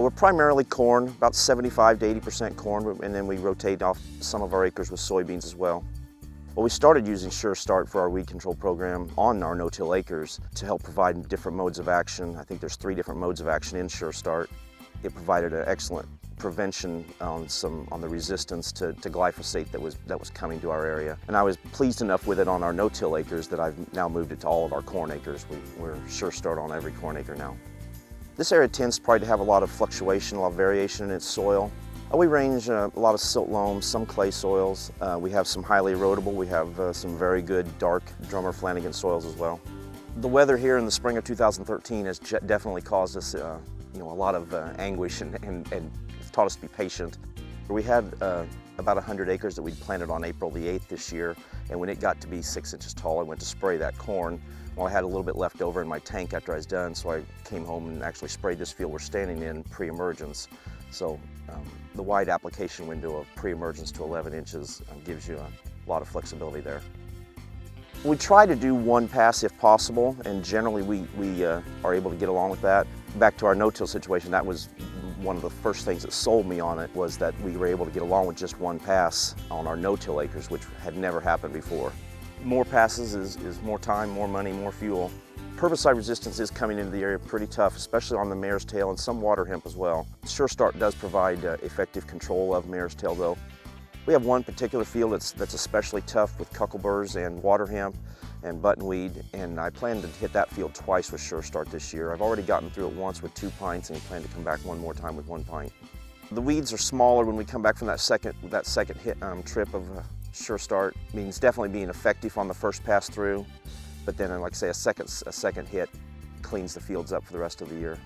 We're primarily corn, about 75 to 80% corn, and then we rotate off some of our acres with soybeans as well. Well, we started using SureStart for our weed control program on our no-till acres to help provide different modes of action. I think there's 3 different modes of action in SureStart. It provided an excellent prevention on the resistance to glyphosate that was coming to our area. And I was pleased enough with it on our no-till acres that I've now moved it to all of our corn acres. We're SureStart on every corn acre now. This area tends probably to have a lot of fluctuation, a lot of variation in its soil. We range a lot of silt loams, some clay soils. We have some highly erodible. We have some very good dark Drummer Flanagan soils as well. The weather here in the spring of 2013 has definitely caused us a lot of anguish and taught us to be patient. We had about 100 acres that we planted on April the 8th this year, and when it got to be 6 inches tall, I went to spray that corn. Well, I had a little bit left over in my tank after I was done, so I came home and actually sprayed this field we're standing in pre-emergence. So the wide application window of pre-emergence to 11 inches gives you a lot of flexibility there. We try to do one pass if possible, and generally we are able to get along with that. Back to our no-till situation, that was one of the first things that sold me on it, was that we were able to get along with just one pass on our no-till acres, which had never happened before. More passes is more time, more money, more fuel. Herbicide resistance is coming into the area pretty tough, especially on the mare's tail and some water hemp as well. SureStart does provide effective control of mare's tail though. We have one particular field that's especially tough with cuckleburs and water hemp and buttonweed, and I plan to hit that field twice with SureStart this year. I've already gotten through it once with 2 pints and plan to come back one more time with 1 pint. The weeds are smaller when we come back from that second hit trip of SureStart. Means definitely being effective on the first pass through, but then like I say, a second hit cleans the fields up for the rest of the year.